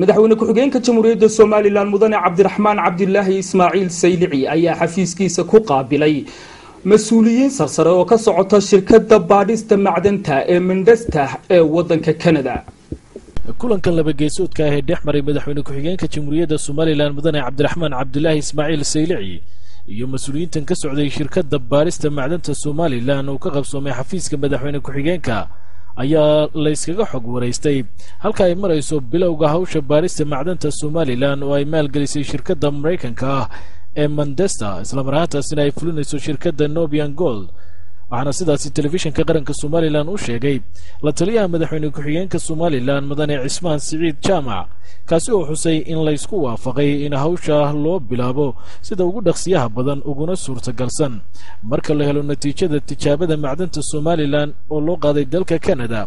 madaxweyne ku-xigeenka jamhuuriyadda Soomaaliland mudane Cabdiraxmaan Cabdilaahi Ismaaciil Saylici ayaa xafiiskiisa ku qaabilay mas'uuliyiin sarsare oo ka socota shirkadda baadhista macdanta ee Mandesta ee wadanka Canada. kulankan laba geesoodka ah ee dhexmaray madaxweyne ku-xigeenka jamhuuriyadda Soomaaliland mudane Cabdiraxmaan Cabdilaahi Ismaaciil Saylici iyo mas'uuliyiintan ka socday shirkadda baadhista macdanta Soomaaliland oo ka qabsoomay xafiiska madaxweyne ku-xigeenka ayaa la iskaga xog wareystay halka ay marayso bilowga hawsha baadhista macdanta Soomaaliland oo ay maalgelisay shirkadda Mareykanka ah ee Mandesta isla markaasina ay fulinayso shirkadda Nobian Gold. waxaana sidaasi telefishinka qaranka Soomaaliland u sheegay la taliyaha madaxweyne ku-xigeenka Soomaaliland mudane Cismaan Siciid Jaamac kaasi oo xusay in la isku waafaqay in hawsha loo bilaabo sida ugu dhaqsiyaha badan uguna suurtagalsan marka la helo natiijada tijaabada macdanta Soomaaliland oo loo qaaday dalka Canada.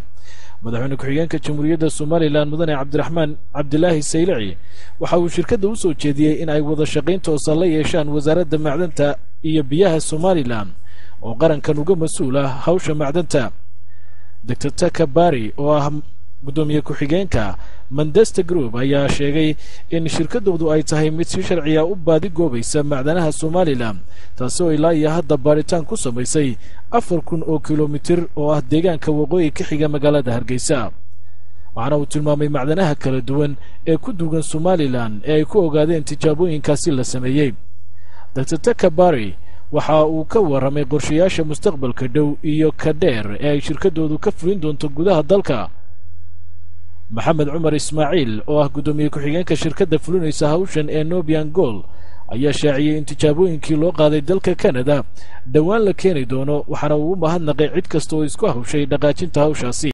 madaxweyne ku-xigeenka jamhuuriyadda Soomaaliland mudane Cabdiraxmaan Cabdilaahi Saylici waxa uu shirkadda u soo jeediyay in ay wada shaqayn toosan la yeeshaan wasaaradda macdanta iyo biyaha Soomaaliland oo qarankan uga mas'uul ah hawsha macdanta. Dr. Taka Bari oo ah gudoomiye ku-xigeenka Mandesta Group ayaa sheegay in shirkadoodu ay tahay mid si sharci ah u baadi goobaysa macdanaha Soomaaliland taasoo ilaa iyo hadda baaritaan ku samaysay 4,000 oo kiiloomitir oo ah deegaanka waqooyi ka xiga magaalada Hargeysa. waxaana uu tilmaamay macdanaha kala duwan ee ku duugan Soomaaliland ee ay ku ogaadeen tijaabooyinkaasi la sameeyay. Dr. Taka Bari waxa uu ka waramay qorshayaasha mustaqbalka dhow iyo ka dheer ee ay shirkadoodu ka fulin doonto gudaha dalka. Maxamed Cumar Ismaaciil oo ah gudoomiye ku-xigeenka shirkadda fulinaysa hawshan ee Nobian Gold ayaa shaaciyay in tijaabooyinkii loo qaaday dalka Canada dhawaan la keeni doono waxaana uu u mahadnaqay cid kasta oo isku hawshay dhaqaajinta hawshaasi.